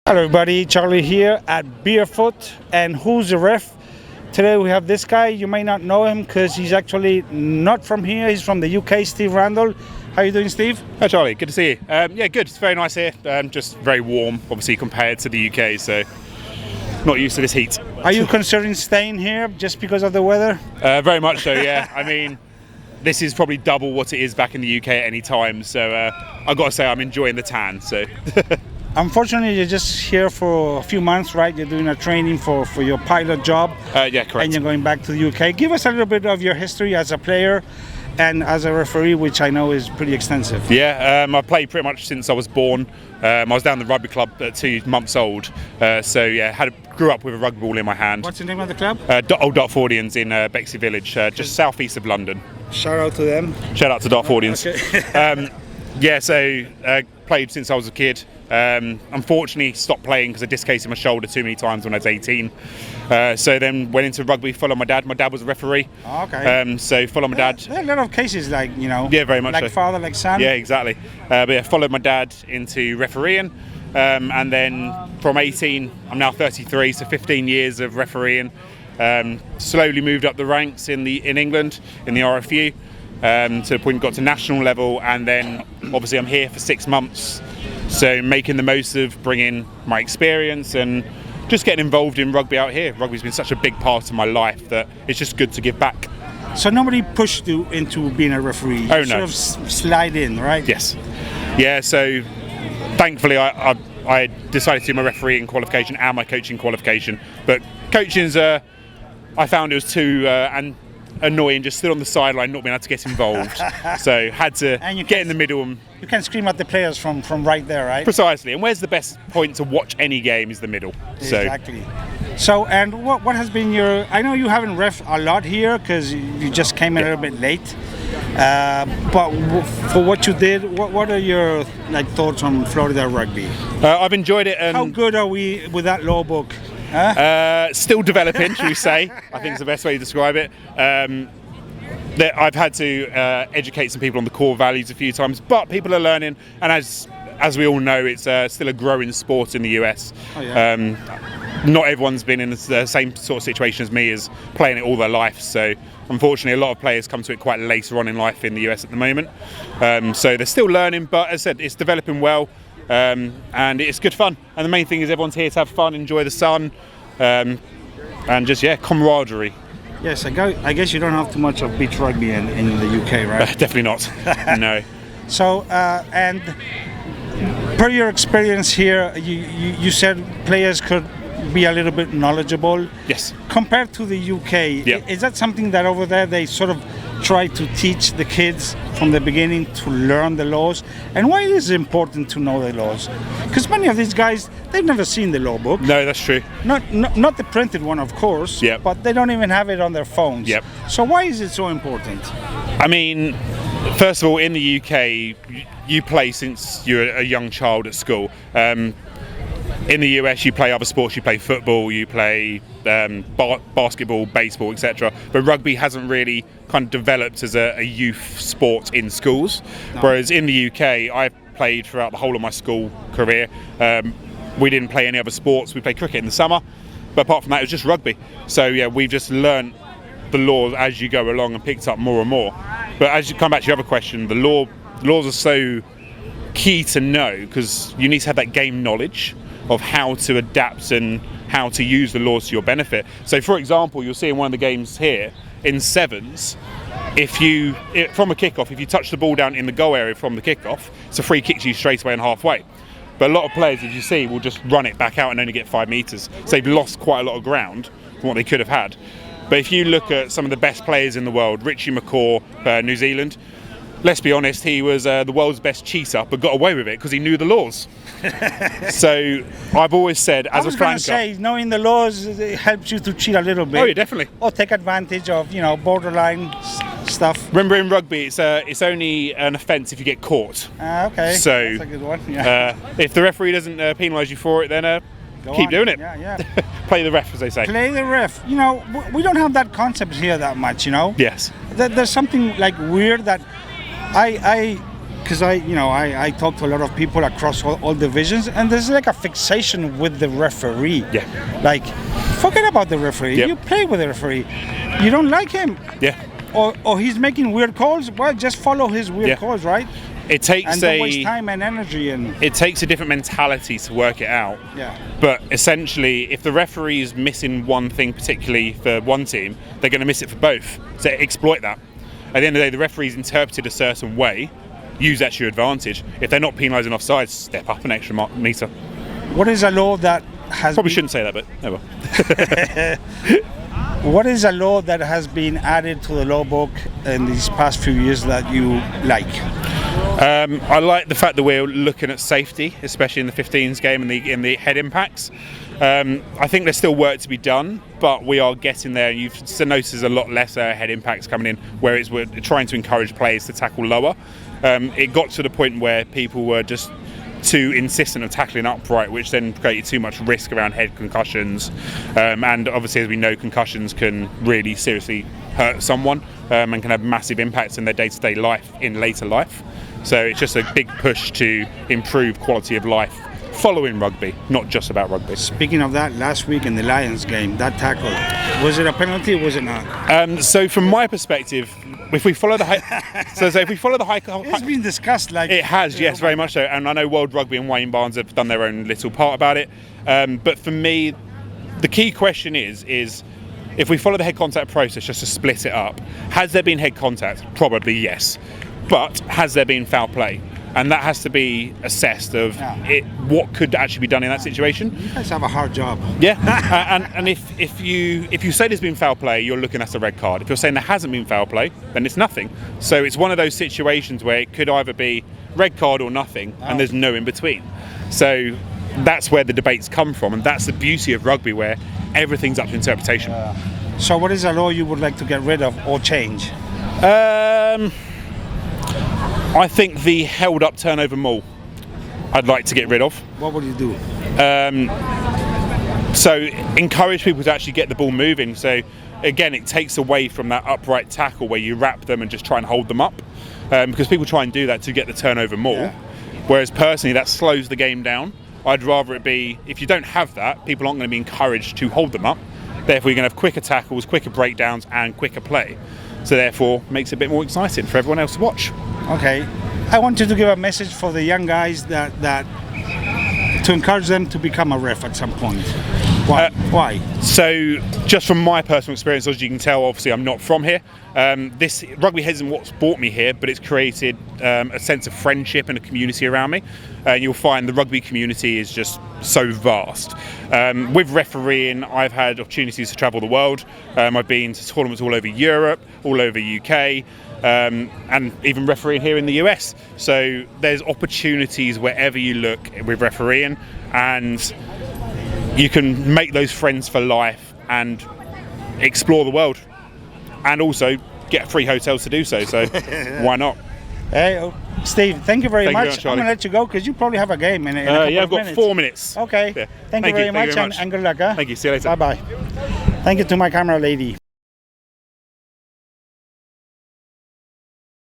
Hello everybody, Charlie here at Beerfoot, and who's the ref? Today we have this guy. You may not know him because he's actually not from here. He's from the UK, Steve Randall. How you doing, Steve? Hi Charlie, good to see you. Yeah, good. It's very nice here. Just very warm, obviously, compared to the UK, so not used to this heat. Are you considering staying here just because of the weather? Very much so, yeah. I mean, this is probably double what it is back in the UK at any time, so I've got to say I'm enjoying the tan, so... Unfortunately, you're just here for a few months, right? You're doing a training for your pilot job. Yeah, correct. And you're going back to the UK. Give us a little bit of your history as a player and as a referee, which I know is pretty extensive. Yeah, I've played pretty much since I was born. I was down the rugby club at 2 months old. So yeah, grew up with a rugby ball in my hand. What's the name of the club? Old Dartfordians in Bexley Village, just southeast of London. Shout out to them. Shout out to Dartfordians. Okay. Yeah, so played since I was a kid. Unfortunately stopped playing because I dislocated my shoulder too many times when I was 18. So then went into rugby, followed my dad. My dad was a referee. Okay. So followed my dad. There are a lot of cases like, you know, yeah, very much like so. father, like son. Yeah, exactly. But yeah, followed my dad into refereeing. And then from 18, I'm now 33, so 15 years of refereeing. Slowly moved up the ranks in England, in the RFU. To the point got to national level, and then obviously I'm here for 6 months, so making the most of bringing my experience and just getting involved in rugby out here. Rugby's been such a big part of my life that it's just good to give back. So nobody pushed you into being a referee? You no. Sort of slide in, right? Yes. Yeah, so thankfully I decided to do my refereeing qualification and my coaching qualification, but coaching's I found it was too annoying, just stood on the sideline, not being able to get involved. So had to get in the middle. And you can scream at the players from right there, right? Precisely. And where's the best point to watch any game is the middle. Exactly. So, and what has been your... I know you haven't ref a lot here because you just came in a little bit late. But for what you did, what are your thoughts on Florida rugby? I've enjoyed it. And how good are we with that law book? Still developing, should we say? I think is the best way to describe it. I've had to educate some people on the core values a few times, but people are learning, and as we all know, it's still a growing sport in the US. Oh, yeah. Not everyone's been in the same sort of situation as me, as playing it all their life. So unfortunately, a lot of players come to it quite later on in life in the US at the moment. So they're still learning, but as I said, it's developing well. And it's good fun, and the main thing is everyone's here to have fun, enjoy the sun, and just camaraderie. Yes, I guess you don't have too much of beach rugby in the UK, right? Definitely not. No. So and per your experience here, you said players could be a little bit knowledgeable. Yes. Compared to the UK, is that something that over there they sort of try to teach the kids from the beginning to learn the laws? And why is it important to know the laws? Because many of these guys, they've never seen the law book. No, that's true. Not the printed one, of course. Yep. But they don't even have it on their phones. Yep. So why is it so important? I mean, first of all, in the UK, you play since you're a young child at school. In the US, you play other sports. You play football, you play basketball, baseball, etc. But rugby hasn't really kind of developed as a youth sport in schools. No. Whereas in the UK, I played throughout the whole of my school career. We didn't play any other sports. We played cricket in the summer, but apart from that, it was just rugby. So yeah, we've just learnt the laws as you go along and picked up more and more. But as you come back to your other question, the laws are so key to know, because you need to have that game knowledge of how to adapt and how to use the laws to your benefit. So for example, you'll see in one of the games here, in sevens, from a kickoff, if you touch the ball down in the goal area from the kickoff, it's a free kick to you straight away and halfway. But a lot of players, as you see, will just run it back out and only get 5 metres. So they've lost quite a lot of ground from what they could have had. But if you look at some of the best players in the world, Richie McCaw, New Zealand, let's be honest, he was the world's best cheater, but got away with it because he knew the laws. So I've always said, as a flanker, I was going to say, knowing the laws helps you to cheat a little bit. Oh, yeah, definitely. Or take advantage of, borderline stuff. Remember, in rugby, it's only an offence if you get caught. Okay. So that's a good one. Yeah. If the referee doesn't penalise you for it, then keep doing it. Yeah. Play the ref, as they say. Play the ref. We don't have that concept here that much. Yes. There's something weird that I because I talk to a lot of people across all divisions, and there's like a fixation with the referee. Yeah. Like, forget about the referee. Yep. You play with the referee. You don't like him. Yeah. Or he's making weird calls. Well, just follow his weird calls, right? It takes and don't waste time and energy. It takes a different mentality to work it out. Yeah. But essentially, if the referee is missing one thing, particularly for one team, they're going to miss it for both. So exploit that. At the end of the day, the referee's interpreted a certain way. Use that to your advantage. If they're not penalising offsides, step up an extra metre. What is a law that has probably shouldn't say that, but oh well. What is a law that has been added to the law book in these past few years that you like? I like the fact that we're looking at safety, especially in the 15s game and in the head impacts. I think there's still work to be done, but we are getting there. You've noticed there's a lot less head impacts coming in, whereas we're trying to encourage players to tackle lower. It got to the point where people were just too insistent of tackling upright, which then created too much risk around head concussions. And obviously, as we know, concussions can really seriously hurt someone and can have massive impacts in their day-to-day life in later life. So it's just a big push to improve quality of life following rugby, not just about rugby. Speaking of that, last week in the Lions game, that tackle, was it a penalty or was it not? So from my perspective, if we follow the it's been discussed like it has, yes, very much so. And I know World Rugby and Wayne Barnes have done their own little part about it. But for me, the key question is if we follow the head contact process just to split it up, has there been head contact? Probably yes. But has there been foul play? And that has to be assessed of what could actually be done in that situation. You guys have a hard job. Yeah, and if you say there's been foul play, you're looking at a red card. If you're saying there hasn't been foul play, then it's nothing. So it's one of those situations where it could either be red card or nothing, and there's no in between. So that's where the debates come from, and that's the beauty of rugby, where everything's up to interpretation. So what is a law you would like to get rid of or change? I think the held up turnover maul I'd like to get rid of. What would you do? So encourage people to actually get the ball moving. So again, it takes away from that upright tackle where you wrap them and just try and hold them up, because people try and do that to get the turnover maul. Whereas personally, that slows the game down. I'd rather it be, if you don't have that, people aren't going to be encouraged to hold them up. Therefore, you're going to have quicker tackles, quicker breakdowns and quicker play. So therefore, makes it a bit more exciting for everyone else to watch. Okay. I want you to give a message for the young guys that to encourage them to become a ref at some point. Why? So, just from my personal experience, as you can tell, obviously I'm not from here. This rugby isn't what's brought me here, but it's created a sense of friendship and a community around me. And you'll find the rugby community is just so vast. With refereeing, I've had opportunities to travel the world. I've been to tournaments all over Europe, all over UK, and even refereeing here in the US. So there's opportunities wherever you look with refereeing, and you can make those friends for life and explore the world, and also get free hotels to do so. So why not? Hey, Steve, thank you very much. Very much, I'm going to let you go because you probably have a game in a couple of I've got minutes. 4 minutes. Okay. Yeah. Thank you very much, and good luck. Thank you. See you later. Bye-bye. Thank you to my camera lady.